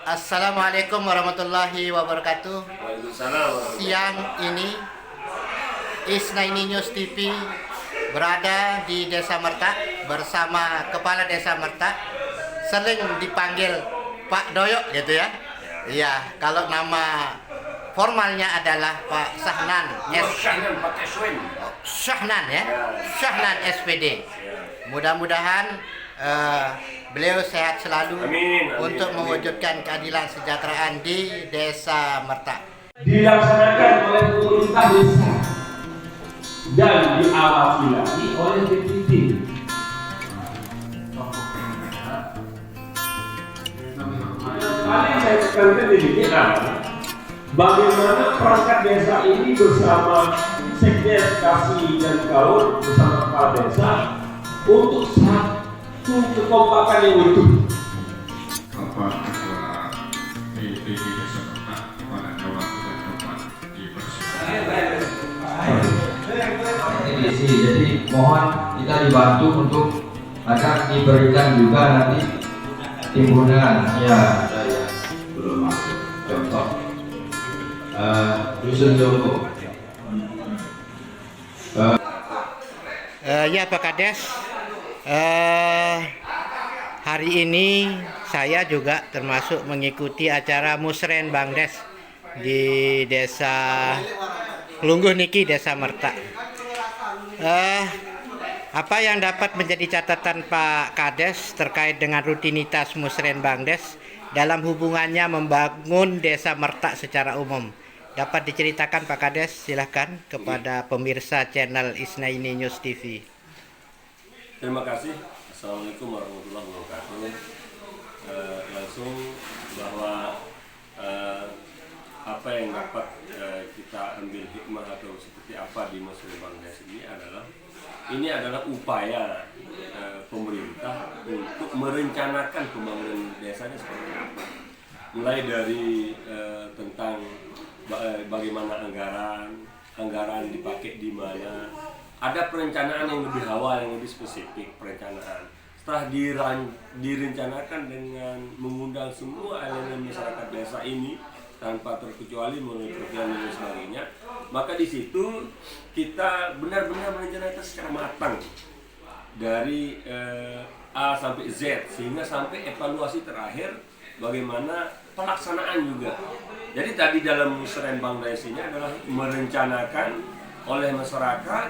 Assalamualaikum warahmatullahi wabarakatuh. Waalaikumsalam. Siang ini Isnaini News TV berada di Desa Mertak bersama Kepala Desa Mertak, sering dipanggil Pak Doyok gitu ya. Iya, kalau nama formalnya adalah Pak Sahnan Syahnan pakai swing. Syahnan ya, Syahnan SPD. Mudah-mudahan beliau sehat selalu. Amin, untuk amin. mewujudkan keadilan sejahteraan di Desa Mertak. Dilaksanakan oleh pemerintah desa dan diawasi lagi oleh BPD. Kali saya tekankan di sini adalah bagaimana perangkat desa ini bersama Sekdes Kasih dan Kaur bersama kepala desa untuk satu kekompakan yang utuh. Bapak Ketua PPD Desa Mertak kepada Dewan dan Tempat dipersilakan. Jadi mohon kita dibantu untuk agar diberikan juga nanti timbunan ya saya belum masuk contoh dusun Joko. Ya Pak Kades, hari ini saya juga termasuk mengikuti acara Musren Bangdes di Desa Lungguh Niki, Desa Mertak. Apa yang dapat menjadi catatan Pak Kades terkait dengan rutinitas Musren Bangdes dalam hubungannya membangun Desa Mertak secara umum? Dapat diceritakan Pak Kades, silahkan kepada pemirsa channel Isnaini News TV. Terima kasih. Assalamualaikum warahmatullahi wabarakatuh. Langsung bahwa apa yang dapat kita ambil hikmah atau seperti apa di Musren Bangdes ini adalah upaya pemerintah untuk merencanakan pembangunan desanya seperti apa. Mulai dari tentang bagaimana anggaran dipakai di mana. Ada perencanaan yang lebih awal, yang lebih spesifik perencanaan. Setelah direncanakan dengan mengundang semua elemen masyarakat desa ini tanpa terkecuali melalui program dan sebagainya, maka di situ kita benar-benar merencanakan secara matang dari A sampai Z, sehingga sampai evaluasi terakhir bagaimana pelaksanaan juga. Jadi tadi dalam Musren Bangdes ini adalah merencanakan oleh masyarakat,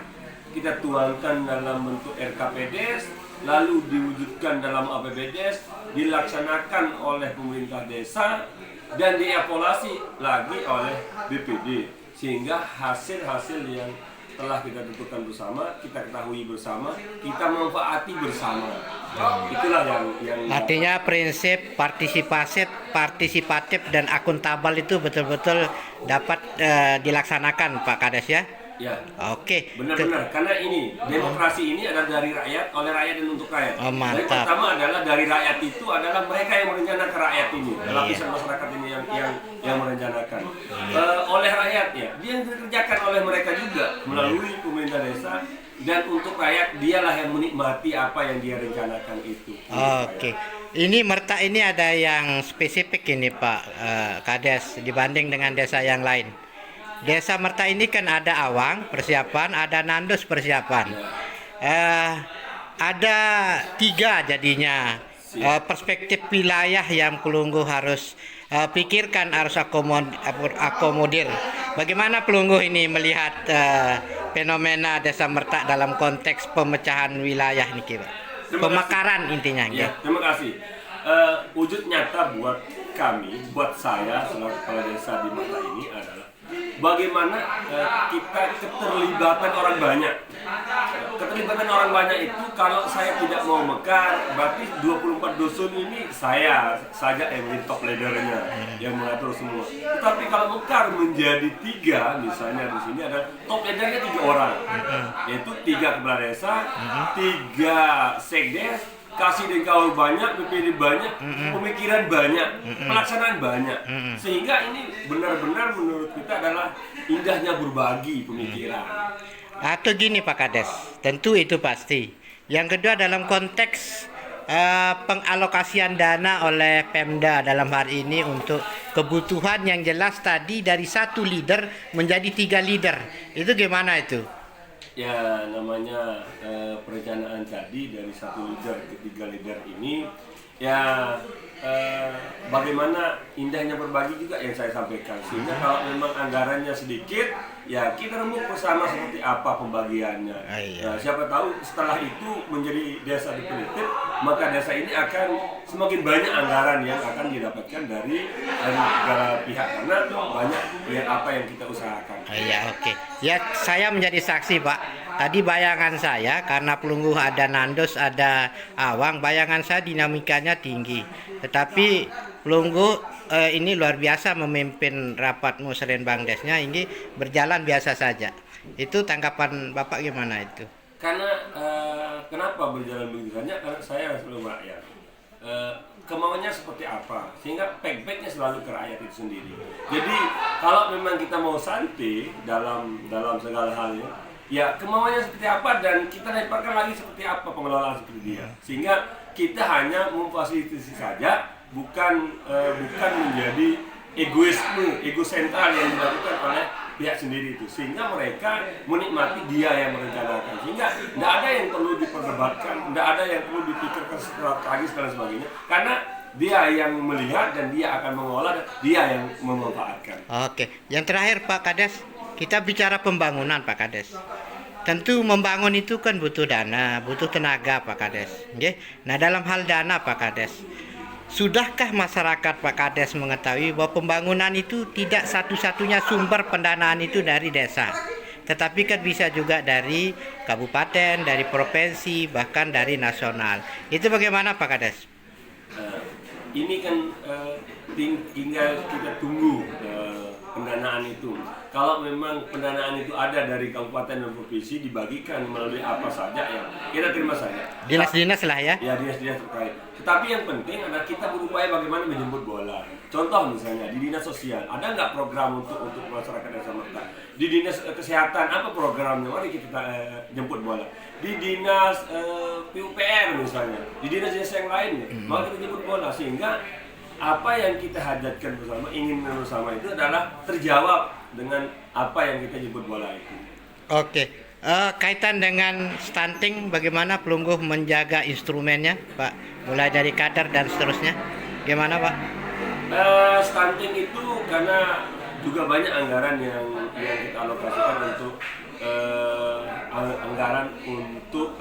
kita tuangkan dalam bentuk RKPDes, lalu diwujudkan dalam APBDes, dilaksanakan oleh pemerintah desa, dan dievaluasi lagi oleh BPD, sehingga hasil-hasil yang telah kita tentukan bersama, kita ketahui bersama, kita manfaati bersama. Itulah yang Artinya prinsip partisipatif dan akuntabel itu betul-betul dapat dilaksanakan Pak Kades ya. ya. Oke. Benar-benar, karena ini demokrasi ini adalah dari rakyat, oleh rakyat dan untuk rakyat. Oh, mantap. Jadi pertama adalah dari rakyat itu adalah mereka yang merencanakan rakyat ini, lapisan masyarakat ini yang merencanakan. Oleh rakyat ya, dia yang dikerjakan oleh mereka juga melalui pemerintah desa, dan untuk rakyat dialah yang menikmati apa yang dia rencanakan itu. Oke. Ini Mertak ini ada yang spesifik ini Pak Kades dibanding dengan desa yang lain. Desa Mertak ini kan ada awang persiapan, ada nandus persiapan. Ada 3 jadinya perspektif wilayah yang Pelungguh harus pikirkan, harus akomodir. Bagaimana Pelungguh ini melihat fenomena Desa Mertak dalam konteks pemecahan wilayah nih Pak? Pemekaran intinya. Ya, terima kasih. Wujud nyata buat kami, buat saya selaku kepala desa di Mertak ini adalah bagaimana kita keterlibatan orang banyak. Keterlibatan orang banyak itu kalau saya tidak mau mekar, berarti 24 dusun ini saya saja yang menjadi top leadernya, yang mengatur semua. Tetapi kalau mekar menjadi 3, misalnya di sini ada top leadernya 3 orang, yaitu 3 kepala desa, 3 sekdes, kasih dan kawan banyak, BPD banyak, pemikiran banyak, pelaksanaan banyak, sehingga ini benar-benar menurut kita adalah indahnya berbagi pemikiran. Atau gini Pak Kades, tentu itu pasti. Yang kedua dalam konteks pengalokasian dana oleh Pemda dalam hal ini untuk kebutuhan yang jelas tadi dari 1 leader menjadi 3 leader. Itu gimana itu? Ya, namanya perencanaan tadi dari 1 leader ke 3 leader ini ya bagaimana indahnya berbagi juga yang saya sampaikan. Sehingga kalau memang anggarannya sedikit, ya kita remuk bersama seperti apa pembagiannya. Iya. Nah, siapa tahu setelah itu menjadi desa definitif, maka desa ini akan semakin banyak anggaran yang akan didapatkan dari segala pihak, karena banyak yang apa yang kita usahakan. Iya, oke. Ya, saya menjadi saksi, Pak. Tadi bayangan saya, karena Pelungguh ada Nandos, ada Awang, bayangan saya dinamikanya tinggi. Tetapi Pelungguh ini luar biasa memimpin rapat musrenbang desnya, ini berjalan biasa saja. Itu tanggapan Bapak gimana itu? Karena kenapa berjalan begitu saja? Karena saya selalu rakyat. Kemauannya seperti apa, sehingga backnya selalu ke rakyat itu sendiri. Jadi kalau memang kita mau santai dalam segala halnya, ya kemauannya seperti apa dan kita lemparkan lagi seperti apa pengelolaan seperti dia, sehingga kita hanya memfasilitasi saja, bukan menjadi ego sentral yang dilakukan oleh pihak sendiri itu, sehingga mereka menikmati dia yang merencanakan, sehingga tidak ada yang perlu diperdebatkan, tidak ada yang perlu dipikirkan strategis dan sebagainya, karena dia yang melihat dan dia akan mengolah dan dia yang memanfaatkan. Oke, yang terakhir Pak Kades, kita bicara pembangunan Pak Kades. Tentu membangun itu kan butuh dana, butuh tenaga Pak Kades. Oke? Nah, dalam hal dana Pak Kades, sudahkah masyarakat Pak Kades mengetahui bahwa pembangunan itu tidak satu-satunya sumber pendanaan itu dari desa, tetapi kan bisa juga dari kabupaten, dari provinsi, bahkan dari nasional. Itu bagaimana Pak Kades? Ini kan tinggal kita tunggu pendanaan itu. Kalau memang pendanaan itu ada dari kabupaten dan provinsi, dibagikan melalui apa saja ya kita terima saja. Dinas-dinas lah ya. Ya, dinas-dinas terkait. Tetapi yang penting adalah kita berupaya bagaimana menjemput bola. Contoh misalnya di dinas sosial, ada nggak program untuk masyarakat desa Merta? Di dinas kesehatan apa programnya? Mari kita jemput bola. Di dinas PUPR misalnya, di dinas-dinas yang lainnya, maka kita jemput bola, sehingga apa yang kita hajatkan bersama, ingin bersama itu adalah terjawab dengan apa yang kita jemput bola itu. Oke, kaitan dengan stunting, bagaimana Pelungguh menjaga instrumennya, Pak? Mulai dari kader dan seterusnya, gimana, Pak? Stunting itu karena juga banyak anggaran yang kita alokasikan untuk anggaran untuk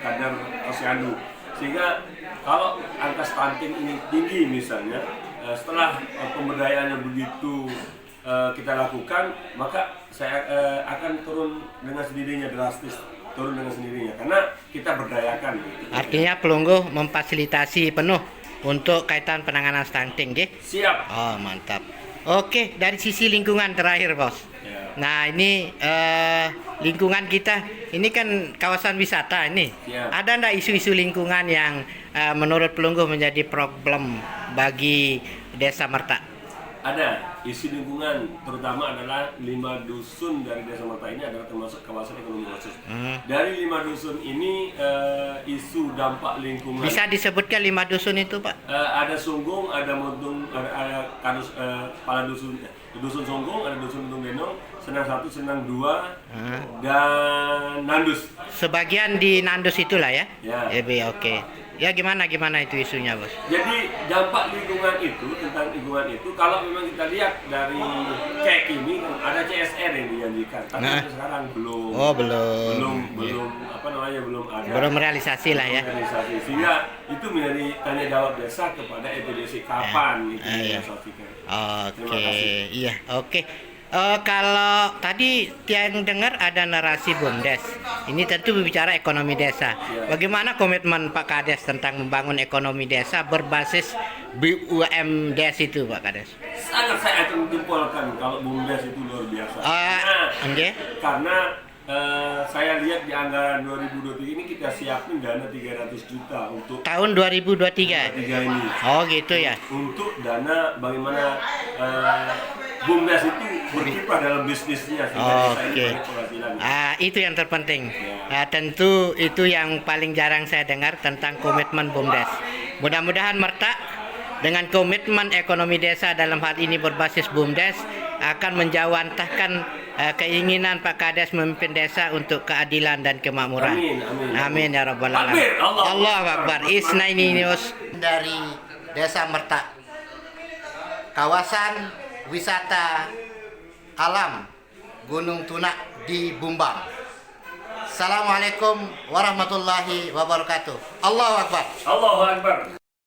kader posyandu, sehingga kalau angka stunting ini tinggi misalnya, setelah pemberdayaannya begitu kita lakukan, maka saya akan turun dengan sendirinya, drastis turun dengan sendirinya, karena kita berdayakan. Artinya Pelungguh memfasilitasi penuh untuk kaitan penanganan stunting, gitu? Siap. Oh, mantap. Oke, dari sisi lingkungan terakhir, Bos. Ya. Nah, ini lingkungan kita, ini kan kawasan wisata ini. Ya. Ada ndak isu-isu lingkungan yang menurut Pelungguh menjadi problem bagi Desa Merta? Ada isu lingkungan, terutama adalah 5 dusun dari Desa Merta ini adalah termasuk kawasan ekonomi khusus. Dari 5 dusun ini isu dampak lingkungan. Bisa disebutkan 5 dusun itu, Pak? Ada Sunggung, ada Muntung, ada kepala dusun, dusun Sunggung, ada dusun Muntung Denong, Senang 1, Senang 2, dan Nandus. Sebagian di Nandus itulah ya? Ya. Oke. Ya gimana itu isunya, Bos? Jadi dampak lingkungan itu, tentang lingkungan itu, kalau memang kita lihat dari kayak ini kan ada CSR yang dijanjikan, tapi sampai sekarang belum. Oh, belum. Belum ada. Belum realisasi lah ya. Realisasi. Sehingga itu menjadi tanya jawab desa kepada EPDC kapan itu direalisasikan. Terima Oke, kasih. iya, oke. Kalau tadi yang dengar ada narasi BUMDes, ini tentu berbicara ekonomi desa. Bagaimana komitmen Pak Kades tentang membangun ekonomi desa berbasis BUMDes itu, Pak Kades? Sangat saya akan jempolkan kalau BUMDes itu luar biasa. Karena saya lihat di anggaran 2023 ini kita siapin dana 300 juta untuk tahun 2023. ini. Oh gitu ya. Untuk dana bagaimana BUMDes itu berkiprah dalam bisnisnya sehingga desa ini Oke. banyak penghasilan. Itu yang terpenting. Tentu itu yang paling jarang saya dengar tentang komitmen BUMDes. Mudah-mudahan Merta dengan komitmen ekonomi desa dalam hal ini berbasis BUMDes akan menjawantahkan keinginan Pak Kades memimpin desa untuk keadilan dan kemakmuran. Amin, amin. Amin ya rabbal alamin. Takbir, Allahu Allahu Akbar. Akbar. Isnaini News dari Desa Merta. Kawasan wisata alam Gunung Tunak di Bumbang. Assalamualaikum warahmatullahi wabarakatuh. Allahu Akbar. Allahu Akbar.